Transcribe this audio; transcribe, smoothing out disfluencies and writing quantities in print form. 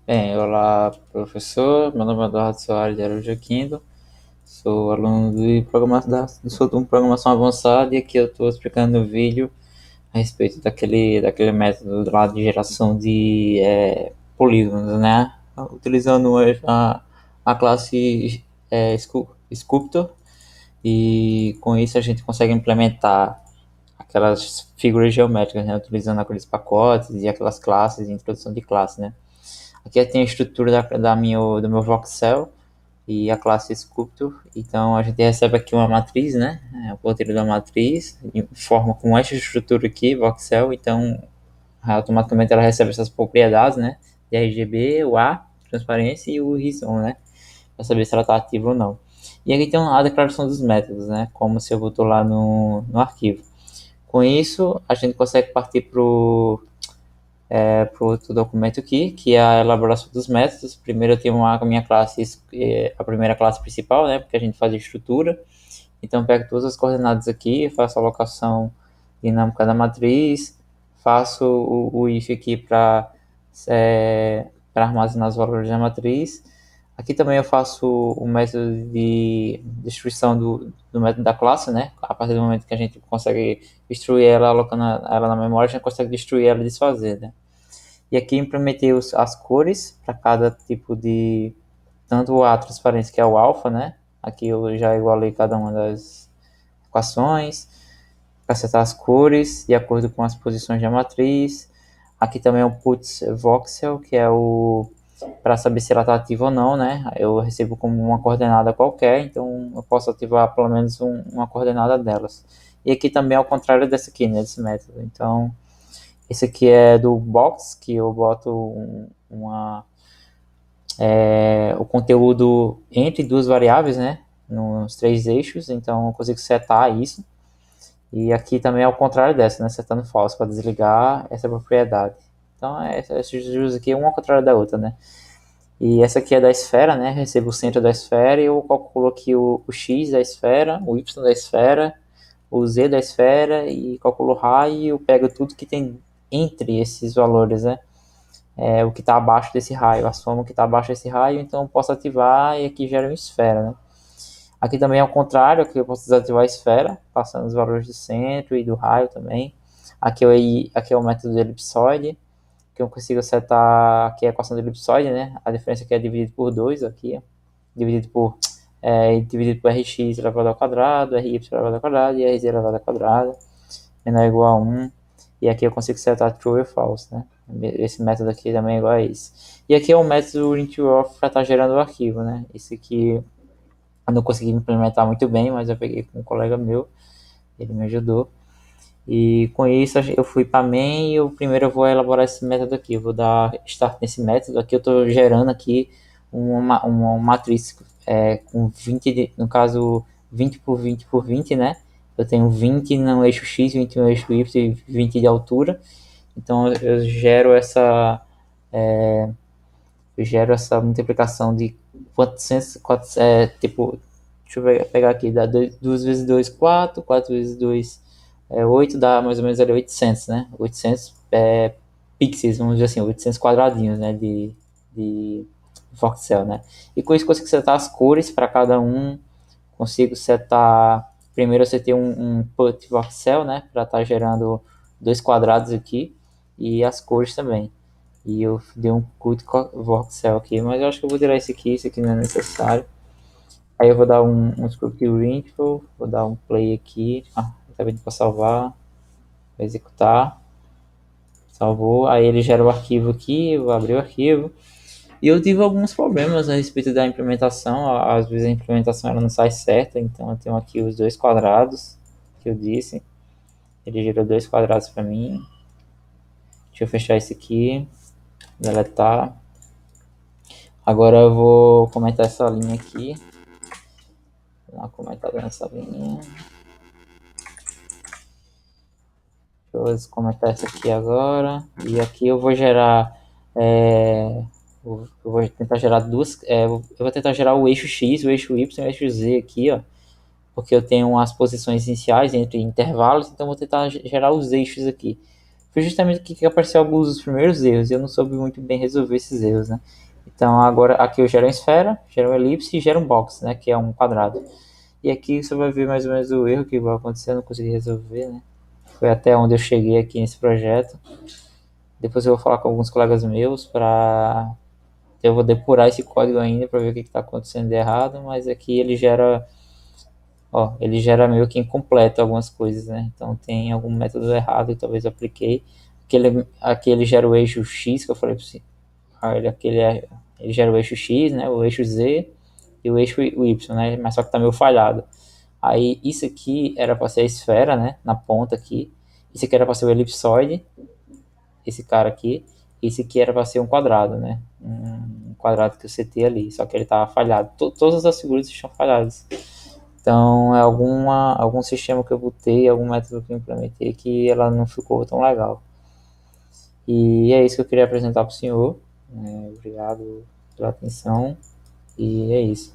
Bem, olá, professor. Meu nome é Eduardo Soares de Araújo Quinto. Sou aluno sou de programação avançada e aqui eu estou explicando no vídeo a respeito daquele método lá de geração de polígonos, né? Utilizando a classe Sculptor, e com isso a gente consegue implementar aquelas figuras geométricas, né? Utilizando aqueles pacotes e aquelas classes, introdução de classe, né? Aqui tem a estrutura do meu voxel e a classe Sculptor. Então a gente recebe aqui uma matriz, né? O roteiro da matriz, forma com esta estrutura aqui, voxel. Então automaticamente ela recebe essas propriedades, né? De RGB, o A, transparência e o horizon, né? Para saber se ela está ativa ou não. E aqui tem a declaração dos métodos, né? Como se eu botou lá no arquivo. Com isso, a gente consegue partir para outro documento aqui, que é a elaboração dos métodos. Primeiro eu tenho a minha classe, a primeira classe principal, né, porque a gente faz a estrutura. Então eu pego todas as coordenadas aqui, faço a alocação dinâmica da matriz, faço o if aqui para armazenar os valores da matriz. Aqui também eu faço o método de destruição do método da classe, né? A partir do momento que a gente consegue destruir ela, alocando ela na memória, a gente consegue destruir ela e desfazer, né? E aqui implementei as cores para cada tipo de. Tanto a transparência, que é o alfa, né? Aqui eu já igualei cada uma das equações para acertar as cores de acordo com as posições da matriz. Aqui também é o put voxel, que é o para saber se ela está ativa ou não, né? Eu recebo como uma coordenada qualquer, então eu posso ativar pelo menos uma coordenada delas. E aqui também é o contrário desse aqui, né? Desse método. Então, esse aqui é do box, que eu boto o conteúdo entre duas variáveis, né? Nos três eixos, então eu consigo setar isso. E aqui também é o contrário dessa, né? Setando false para desligar essa propriedade. Então, essas duas aqui, uma ao contrário da outra, né? E essa aqui é da esfera, né? Recebo o centro da esfera e eu calculo aqui o x da esfera, o y da esfera, o z da esfera e calculo o raio e eu pego tudo que tem entre esses valores, né? O que está abaixo desse raio, a soma que está abaixo desse raio, então eu posso ativar e aqui gera uma esfera, né? Aqui também é o contrário, aqui eu posso desativar a esfera, passando os valores do centro e do raio também. Aqui é o método do elipsoide, que eu consigo setar aqui a equação do elipsoide, né? A diferença aqui é dividido por 2 aqui, ó. dividido por dividido por Rx elevado ao quadrado, Ry elevado ao quadrado e Rz elevado ao quadrado, menor ou igual a 1. E aqui eu consigo setar true ou false, né? Esse método aqui também é igual a esse. E aqui é o método int_off para estar gerando o arquivo, né? Esse aqui eu não consegui implementar muito bem, mas eu peguei com um colega meu, ele me ajudou. E com isso eu fui para main e primeiro eu vou elaborar esse método aqui. Eu vou dar start nesse método. Aqui eu estou gerando aqui uma matriz com 20, no caso 20 por 20 por 20, né? Eu tenho 20 no eixo X, 20 no eixo Y e 20 de altura. Então eu gero essa multiplicação de 400, tipo, deixa eu pegar aqui, dá 2 vezes 2, 4, 4 vezes 2 8, dá mais ou menos ali 800, né? 800 pixels, vamos dizer assim, 800 quadradinhos, né? De voxel, né? E com isso consigo setar as cores para cada um, consigo setar, primeiro eu setei um put voxel, né? Para estar gerando dois quadrados aqui e as cores também. E eu dei um cut voxel aqui, mas eu acho que eu vou tirar esse aqui não é necessário. Aí eu vou dar um script info, vou dar um play aqui, tá vendo para salvar, vou executar, salvou, aí ele gera o arquivo aqui, eu vou abrir o arquivo. E eu tive alguns problemas a respeito da implementação, às vezes a implementação ela não sai certa, então eu tenho aqui os dois quadrados que eu disse, ele gerou dois quadrados para mim. Deixa eu fechar esse aqui, deletar. Agora eu vou comentar essa linha aqui. Vou dar uma comentada nessa linha. Deixa eu comentar essa aqui agora. E aqui eu vou gerar. Eu vou tentar gerar duas. Eu vou tentar gerar o eixo X, o eixo Y e o eixo Z aqui, ó. Porque eu tenho as posições iniciais entre intervalos, então eu vou tentar gerar os eixos aqui. foi justamente que apareceu alguns dos primeiros erros e eu não soube muito bem resolver esses erros, né? Então agora aqui eu gero uma esfera, gero uma elipse e gero um box, né? Que é um quadrado. E aqui você vai ver mais ou menos o erro que vai acontecer, eu não consegui resolver, né? Foi até onde eu cheguei aqui nesse projeto. Depois eu vou falar com alguns colegas meus para eu vou depurar esse código ainda para ver o que está acontecendo de errado, mas aqui ele gera meio que incompleto algumas coisas, né? Então tem algum método errado que talvez eu apliquei. Aqui ele gera o eixo X que eu falei para você. Ele gera o eixo X, né? O eixo Z e o eixo Y, né? Mas só que tá meio falhado. Aí isso aqui era para ser a esfera, né? Na ponta aqui. Isso aqui era para ser o elipsoide, esse cara aqui. Esse aqui era para ser um quadrado, né? Um quadrado que eu setei ali. Só que ele tava falhado. Todas as figuras estão falhadas. Então é algum sistema que eu botei, algum método que eu implementei que ela não ficou tão legal. E é isso que eu queria apresentar para o senhor. Obrigado pela atenção. E é isso.